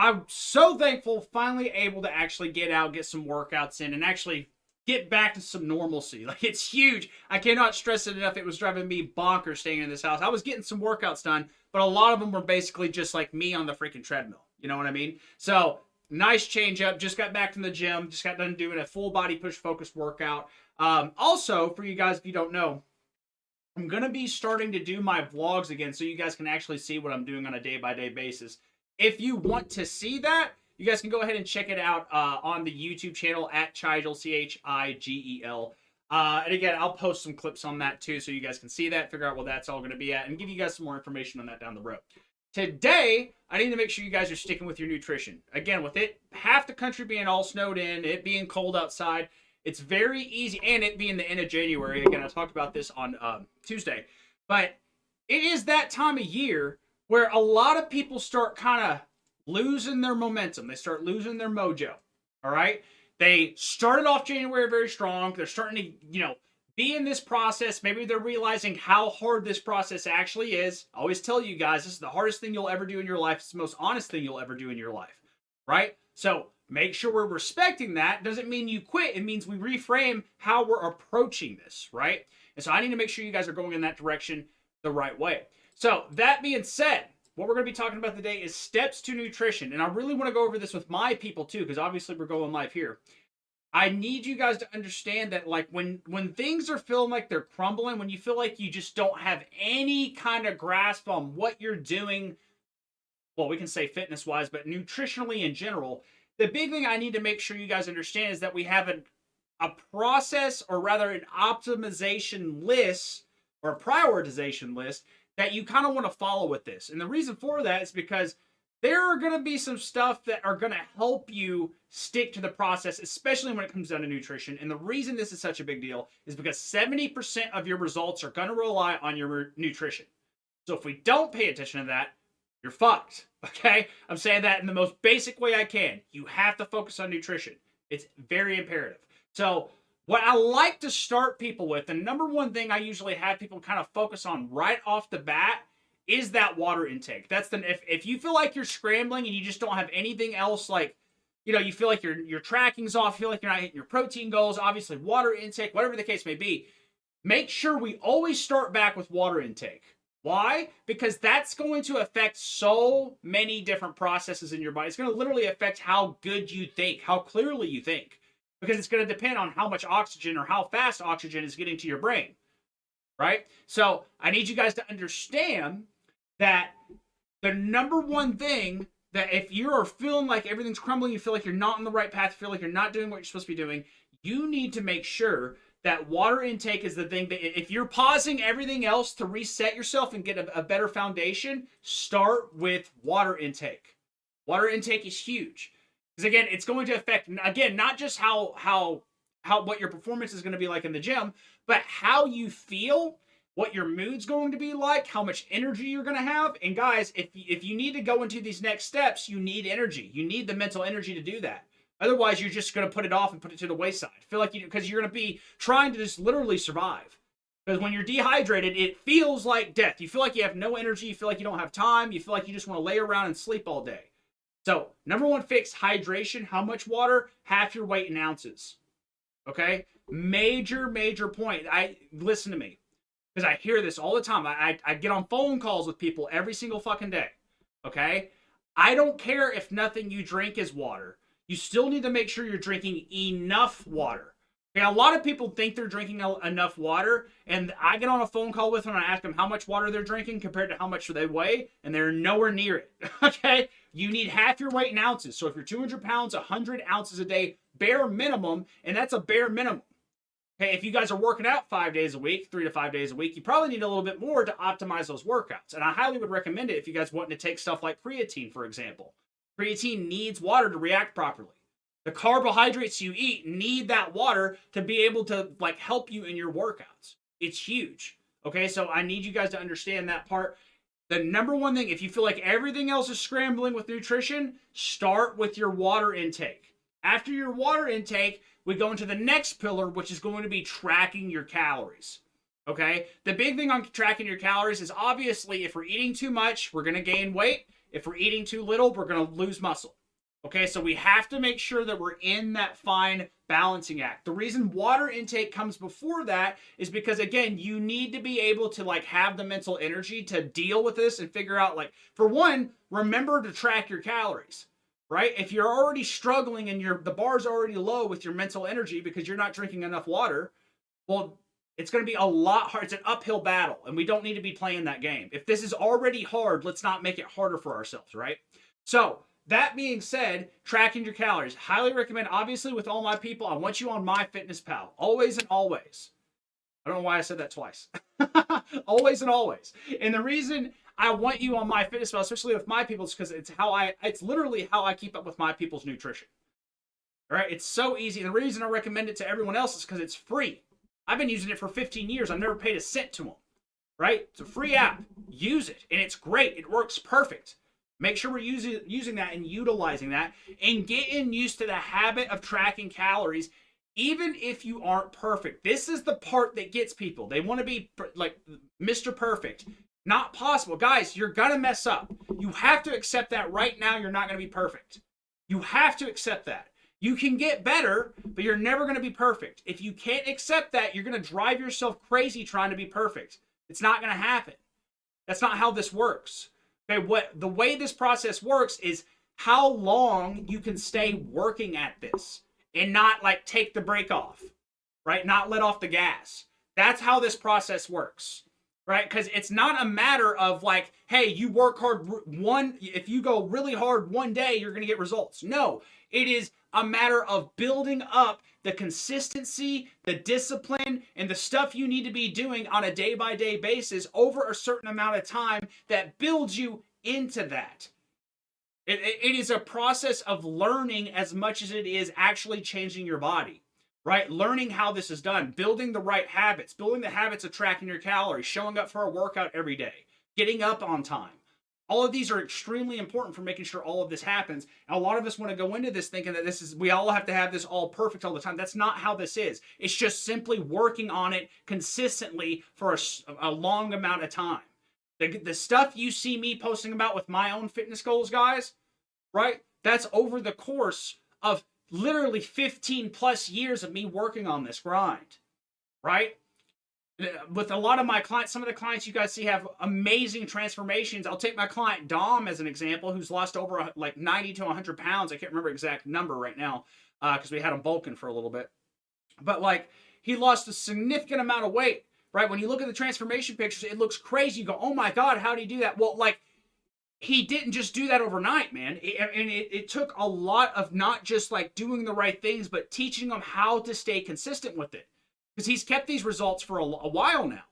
I'm so thankful finally able to actually get out, get some workouts in, and actually get back to some normalcy. Like, it's huge. I cannot stress it enough. It was driving me bonkers staying in this house. I was getting some workouts done, but a lot of them were basically just like me on the freaking treadmill. You know what I mean? So, nice change up. Just got back from the gym. Just got done doing a full body push focused workout. Also, for you guys, if you don't know, I'm going to be starting to do my vlogs again so you guys can actually see what I'm doing on a day-by-day basis. If you want to see that, you guys can go ahead and check it out on the YouTube channel at Chigel, Chigel. And again, I'll post some clips on that too so you guys can see that, figure out what that's all going to be at, and give you guys some more information on that down the road. Today, I need to make sure you guys are sticking with your nutrition. Again, with it, half the country being all snowed in, it being cold outside, it's very easy, and it being the end of January. Again, I talked about this on Tuesday. But it is that time of year where a lot of people start kind of losing their momentum. They start losing their mojo. All right? They started off January very strong. They're starting to, be in this process. Maybe they're realizing how hard this process actually is. I always tell you guys, this is the hardest thing you'll ever do in your life. It's the most honest thing you'll ever do in your life. Right? So, make sure we're respecting that. Doesn't mean you quit. It means we reframe how we're approaching this, right? And so I need to make sure you guys are going in that direction the right way. So that being said, what we're going to be talking about today is steps to nutrition. And I really want to go over this with my people too, because obviously we're going live here. I need you guys to understand that, like, when things are feeling like they're crumbling, when you feel like you just don't have any kind of grasp on what you're doing, well, we can say fitness-wise, but nutritionally in general, the big thing I need to make sure you guys understand is that we have a process, or rather an optimization list or a prioritization list that you kind of want to follow with this. And the reason for that is because there are going to be some stuff that are going to help you stick to the process, especially when it comes down to nutrition. And the reason this is such a big deal is because 70% of your results are going to rely on your nutrition. So if we don't pay attention to that, you're fucked, okay? I'm saying that in the most basic way I can. You have to focus on nutrition. It's very imperative. So what I like to start people with, the number one thing I usually have people kind of focus on right off the bat is that water intake. That's if you feel like you're scrambling and you just don't have anything else, like, you feel like your tracking's off, you feel like you're not hitting your protein goals, obviously water intake, whatever the case may be, make sure we always start back with water intake. Why? Because that's going to affect so many different processes in your body. It's going to literally affect how good you think, how clearly you think. Because it's going to depend on how much oxygen or how fast oxygen is getting to your brain. Right? So I need you guys to understand that the number one thing that if you are feeling like everything's crumbling, you feel like you're not on the right path, you feel like you're not doing what you're supposed to be doing, you need to make sure that water intake is the thing that if you're pausing everything else to reset yourself and get a better foundation, start with water intake. Water intake is huge. Because again, it's going to affect, again, not just how what your performance is going to be like in the gym, but how you feel, what your mood's going to be like, how much energy you're going to have. And guys, if you need to go into these next steps, you need energy. You need the mental energy to do that. Otherwise, you're just going to put it off and put it to the wayside. Feel like because you're going to be trying to just literally survive. Because when you're dehydrated, it feels like death. You feel like you have no energy. You feel like you don't have time. You feel like you just want to lay around and sleep all day. So, number one fix, hydration. How much water? Half your weight in ounces. Okay? Major point. Listen to me. Because I hear this all the time. I get on phone calls with people every single fucking day. Okay? I don't care if nothing you drink is water. You still need to make sure you're drinking enough water. Okay, a lot of people think they're drinking enough water, and I get on a phone call with them and I ask them how much water they're drinking compared to how much they weigh, and they're nowhere near it. Okay? You need half your weight in ounces. So if you're 200 pounds, 100 ounces a day, bare minimum, and that's a bare minimum. Okay, if you guys are working out 5 days a week, 3 to 5 days a week, you probably need a little bit more to optimize those workouts. And I highly would recommend it if you guys want to take stuff like creatine, for example. Creatine needs water to react properly. The carbohydrates you eat need that water to be able to help you in your workouts. It's huge. Okay, so I need you guys to understand that part. The number one thing, if you feel like everything else is scrambling with nutrition, start with your water intake. After your water intake, we go into the next pillar, which is going to be tracking your calories. Okay? The big thing on tracking your calories is obviously if we're eating too much, we're going to gain weight. If we're eating too little, we're going to lose muscle. Okay, so we have to make sure that we're in that fine balancing act. The reason water intake comes before that is because, again, you need to be able to like have the mental energy to deal with this and figure out, like, for one, remember to track your calories, right? If you're already struggling and the bar's already low with your mental energy because you're not drinking enough water, well, it's going to be a lot hard. It's an uphill battle, and we don't need to be playing that game. If this is already hard, let's not make it harder for ourselves, right? So, that being said, tracking your calories. Highly recommend. Obviously, with all my people, I want you on MyFitnessPal. Always and always. I don't know why I said that twice. Always and always. And the reason I want you on MyFitnessPal, especially with my people, is because it's literally how I keep up with my people's nutrition. All right? It's so easy. And the reason I recommend it to everyone else is because it's free. I've been using it for 15 years. I've never paid a cent to them. Right? It's a free app. Use it. And it's great. It works perfect. Make sure we're using that and utilizing that and getting used to the habit of tracking calories, even if you aren't perfect. This is the part that gets people. They want to be like Mr. Perfect. Not possible. Guys, you're going to mess up. You have to accept that right now you're not going to be perfect. You have to accept that. You can get better, but you're never going to be perfect. If you can't accept that, you're going to drive yourself crazy trying to be perfect. It's not going to happen. That's not how this works. Okay, the way this process works is how long you can stay working at this and not like take the brake off, right? Not let off the gas. That's how this process works, right? Because it's not a matter of like, hey, you work hard if you go really hard one day, you're going to get results. No, it is a matter of building up the consistency, the discipline, and the stuff you need to be doing on a day-by-day basis over a certain amount of time that builds you into that. It is a process of learning as much as it is actually changing your body, right? Learning how this is done, building the right habits, building the habits of tracking your calories, showing up for a workout every day, getting up on time. All of these are extremely important for making sure all of this happens. And a lot of us want to go into this thinking that we all have to have this all perfect all the time. That's not how this is. It's just simply working on it consistently for a long amount of time. The stuff you see me posting about with my own fitness goals, guys, right? That's over the course of literally 15 plus years of me working on this grind, right? With a lot of my clients, some of the clients you guys see have amazing transformations. I'll take my client Dom as an example, who's lost over like 90 to 100 pounds. I can't remember the exact number right now because we had him bulking for a little bit. But like he lost a significant amount of weight, right? When you look at the transformation pictures, it looks crazy. You go, oh my God, how did he do that? Well, like he didn't just do that overnight, man. It took a lot of not just like doing the right things, but teaching him how to stay consistent with it. Because he's kept these results for a while now,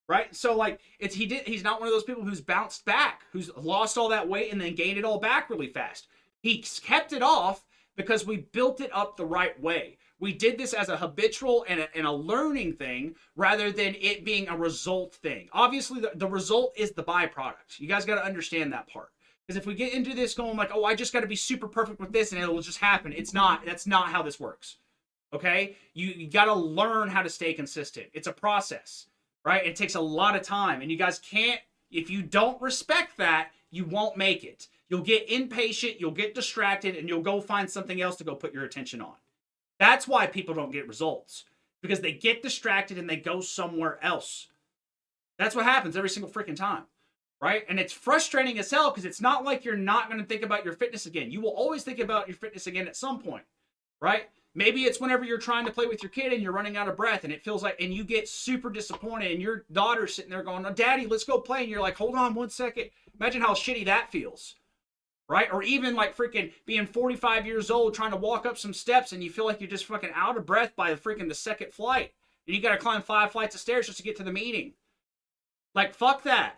right? So like he's not one of those people who's bounced back, who's lost all that weight and then gained it all back really fast. He's kept it off because we built it up the right way. We did this as a habitual and a learning thing rather than it being a result thing. Obviously, the result is the byproduct. You guys got to understand that part. Because if we get into this going like, oh, I just got to be super perfect with this and it'll just happen. It's not. That's not how this works. Okay? You got to learn how to stay consistent. It's a process, right? It takes a lot of time. And you guys can't, if you don't respect that, you won't make it. You'll get impatient, you'll get distracted, and you'll go find something else to go put your attention on. That's why people don't get results. Because they get distracted and they go somewhere else. That's what happens every single freaking time. Right? And it's frustrating as hell because it's not like you're not going to think about your fitness again. You will always think about your fitness again at some point. Right? Maybe it's whenever you're trying to play with your kid and you're running out of breath and it feels like, and you get super disappointed and your daughter's sitting there going, oh, Daddy, let's go play. And you're like, hold on 1 second. Imagine how shitty that feels. Right? Or even like freaking being 45 years old trying to walk up some steps and you feel like you're just fucking out of breath by the second flight. And you got to climb 5 flights of stairs just to get to the meeting. Like, fuck that.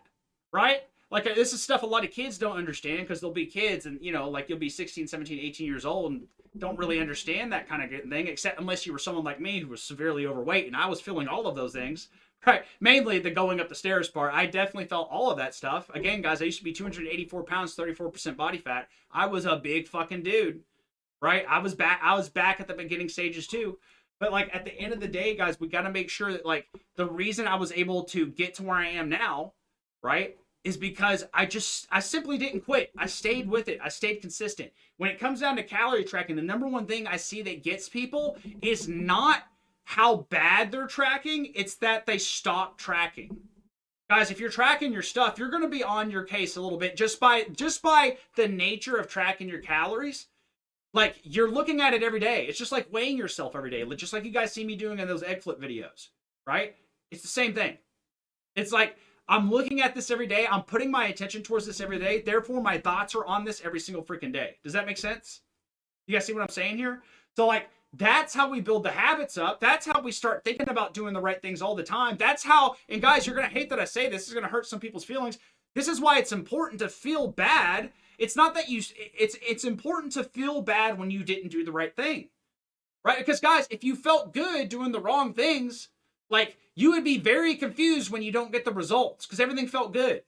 Right? Like, this is stuff a lot of kids don't understand because they'll be kids and, you know, like you'll be 16, 17, 18 years old and don't really understand that kind of thing, except unless you were someone like me who was severely overweight and I was feeling all of those things. Right. Mainly the going up the stairs part. I definitely felt all of that stuff. Again, guys, I used to be 284 pounds, 34% body fat. I was a big fucking dude. Right? I was back at the beginning stages too. But like at the end of the day, guys, we got to make sure that like the reason I was able to get to where I am now, right, is because I simply didn't quit. I stayed with it. I stayed consistent. When it comes down to calorie tracking, the number one thing I see that gets people is not how bad they're tracking, it's that they stop tracking. Guys, if you're tracking your stuff, you're going to be on your case a little bit just by the nature of tracking your calories. Like, you're looking at it every day. It's just like weighing yourself every day, just like you guys see me doing in those egg flip videos, right? It's the same thing. It's like, I'm looking at this every day. I'm putting my attention towards this every day. Therefore, my thoughts are on this every single freaking day. Does that make sense? You guys see what I'm saying here? So, like, that's how we build the habits up. That's how we start thinking about doing the right things all the time. That's how, and guys, you're going to hate that I say this. This is going to hurt some people's feelings. This is why it's important to feel bad. It's not that it's important to feel bad when you didn't do the right thing, right? Because, guys, if you felt good doing the wrong things, like, you would be very confused when you don't get the results because everything felt good.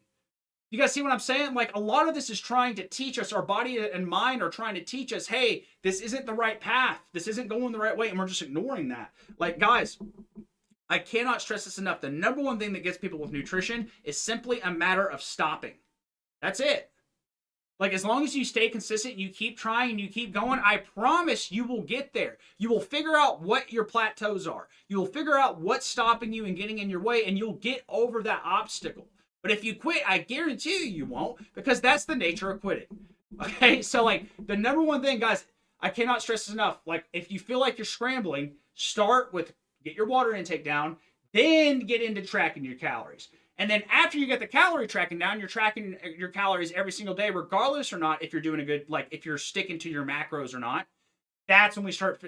You guys see what I'm saying? Like, a lot of this is trying to teach us, our body and mind are trying to teach us, hey, this isn't the right path. This isn't going the right way, and we're just ignoring that. Like, guys, I cannot stress this enough. The number one thing that gets people with nutrition is simply a matter of stopping. That's it. Like, as long as you stay consistent, you keep trying, and you keep going, I promise you will get there. You will figure out what your plateaus are. You will figure out what's stopping you and getting in your way, and you'll get over that obstacle. But if you quit, I guarantee you won't, because that's the nature of quitting. Okay? So, like, the number one thing, guys, I cannot stress this enough. Like, if you feel like you're scrambling, start with get your water intake down, then get into tracking your calories. And then after you get the calorie tracking down, you're tracking your calories every single day, regardless or not if you're doing a good, like if you're sticking to your macros or not. That's when we start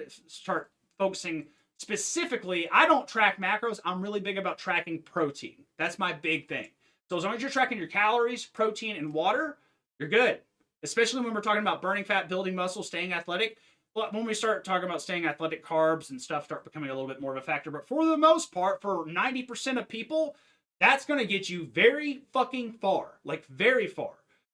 focusing specifically. I don't track macros. I'm really big about tracking protein. That's my big thing. So as long as you're tracking your calories, protein, and water, you're good. Especially when we're talking about burning fat, building muscle, staying athletic. But when we start talking about staying athletic, carbs and stuff start becoming a little bit more of a factor. But for the most part, for 90% of people, that's going to get you very fucking far, like very far.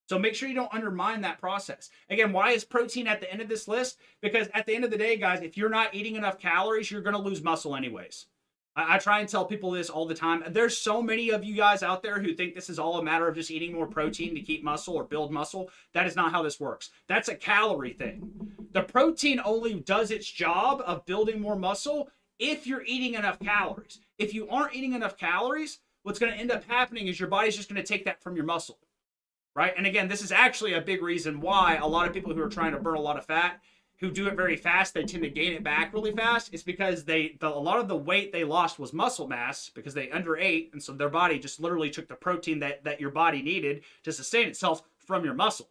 So make sure you don't undermine that process. Again, why is protein at the end of this list? Because at the end of the day, guys, if you're not eating enough calories, you're going to lose muscle anyways. I try and tell people this all the time. There's so many of you guys out there who think this is all a matter of just eating more protein to keep muscle or build muscle. That is not how this works. That's a calorie thing. The protein only does its job of building more muscle if you're eating enough calories. If you aren't eating enough calories, what's going to end up happening is your body's just going to take that from your muscle, right? And again, this is actually a big reason why a lot of people who are trying to burn a lot of fat, who do it very fast, they tend to gain it back really fast. It's because a lot of the weight they lost was muscle mass because they underate, and so their body just literally took the protein that your body needed to sustain itself from your muscle.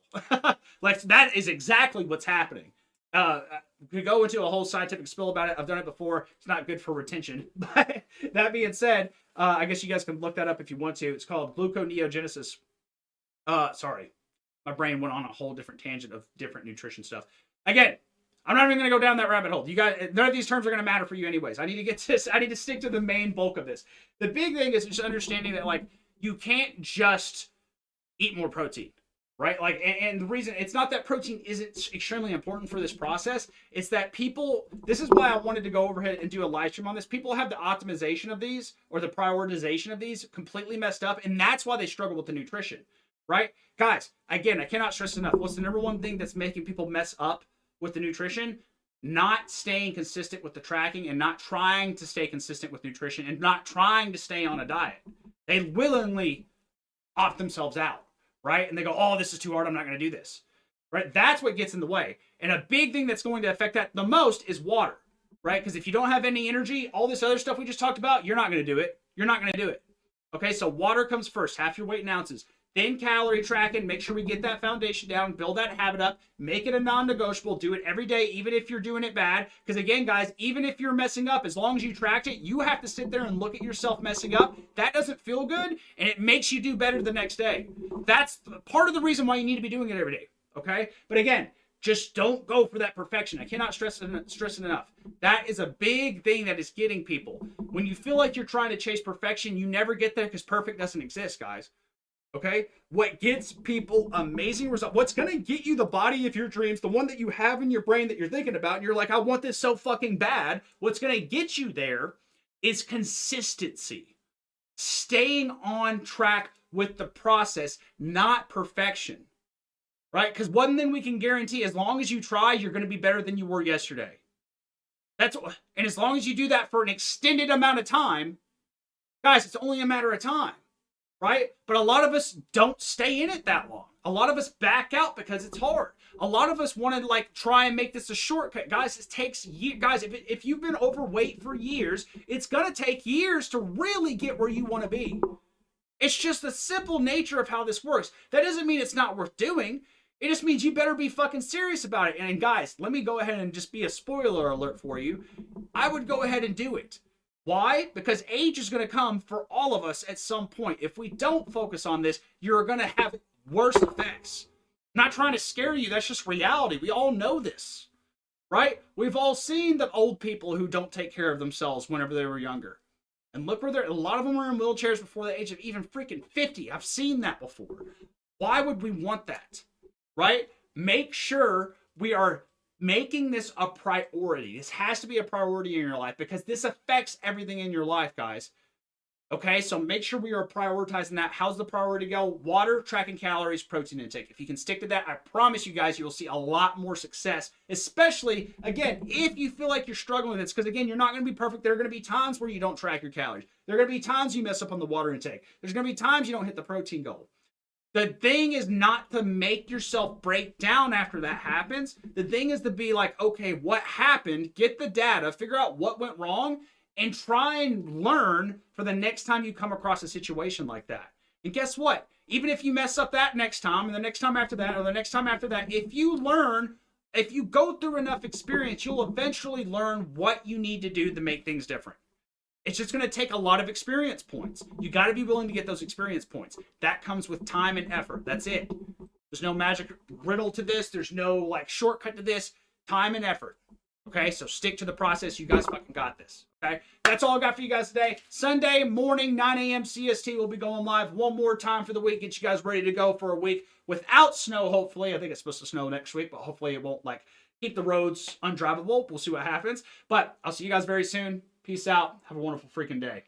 Like, that is exactly what's happening. We could go into a whole scientific spill about it. I've done it before. It's not good for retention. But that being said, I guess you guys can look that up if you want to. It's called gluconeogenesis. Sorry. My brain went on a whole different tangent of different nutrition stuff. Again, I'm not even going to go down that rabbit hole. You guys, none of these terms are going to matter for you anyways. I need to get to this. I need to stick to the main bulk of this. The big thing is just understanding that, like, you can't just eat more protein. Right? Like, and the reason, it's not that protein isn't extremely important for this process. It's that people, this is why I wanted to go overhead and do a live stream on this. People have the optimization of these or the prioritization of these completely messed up. And that's why they struggle with the nutrition, right? Guys, again, I cannot stress enough. What's the number one thing that's making people mess up with the nutrition? Not staying consistent with the tracking and not trying to stay consistent with nutrition and not trying to stay on a diet. They willingly opt themselves out. Right? And they go, oh, this is too hard. I'm not going to do this. Right? That's what gets in the way. And a big thing that's going to affect that the most is water. Right? Because if you don't have any energy, all this other stuff we just talked about, you're not going to do it. You're not going to do it. Okay? So water comes first. Half your weight in ounces. Then calorie tracking. Make sure we get that foundation down. Build that habit up. Make it a non-negotiable. Do it every day, even if you're doing it bad. Because again, guys, even if you're messing up, as long as you tracked it, you have to sit there and look at yourself messing up. That doesn't feel good, and it makes you do better the next day. That's part of the reason why you need to be doing it every day. Okay? But again, just don't go for that perfection. I cannot stress it enough. That is a big thing that is getting people. When you feel like you're trying to chase perfection, you never get there because perfect doesn't exist, guys. Okay? What gets people amazing results, what's going to get you the body of your dreams, the one that you have in your brain that you're thinking about, and you're like, I want this so fucking bad. What's going to get you there is consistency. staying on track with the process, not perfection. Right? Because one thing we can guarantee, as long as you try, you're going to be better than you were yesterday. And as long as you do that for an extended amount of time, guys, it's only a matter of time, right? But a lot of us don't stay in it that long. A lot of us back out because it's hard. A lot of us want to like try and make this a shortcut. Guys, it takes years. Guys, if you've been overweight for years, it's going to take years to really get where you want to be. It's just the simple nature of how this works. That doesn't mean it's not worth doing. It just means you better be fucking serious about it. And guys, let me go ahead and just be a spoiler alert for you. I would go ahead and do it. Why? Because age is going to come for all of us at some point. If we don't focus on this, you're going to have worse effects. I'm not trying to scare you. That's just reality. We all know this, right? We've all seen the old people who don't take care of themselves whenever they were younger. And look where a lot of them are in wheelchairs before the age of even freaking 50. I've seen that before. Why would we want that? Right? Make sure we are making this a priority. This has to be a priority in your life because this affects everything in your life, guys. Okay, so make sure we are prioritizing that. How's the priority go? Water, tracking calories, protein intake. If you can stick to that, I promise you guys, you will see a lot more success, especially, again, if you feel like you're struggling with this, because, again, you're not going to be perfect. There are going to be times where you don't track your calories. There are going to be times you mess up on the water intake. There's going to be times you don't hit the protein goal. The thing is not to make yourself break down after that happens. The thing is to be like, okay, what happened? Get the data, figure out what went wrong, and try and learn for the next time you come across a situation like that. And guess what? Even if you mess up that next time, and the next time after that, or the next time after that, if you learn, if you go through enough experience, you'll eventually learn what you need to do to make things different. It's just going to take a lot of experience points. You got to be willing to get those experience points. That comes with time and effort. That's it. There's no magic riddle to this. There's no like shortcut to this. Time and effort. Okay, so stick to the process. You guys fucking got this. Okay, that's all I got for you guys today. Sunday morning, 9 a.m. CST. We'll be going live one more time for the week. Get you guys ready to go for a week without snow, hopefully. I think it's supposed to snow next week, but hopefully it won't like keep the roads undrivable. We'll see what happens. But I'll see you guys very soon. Peace out. Have a wonderful freaking day.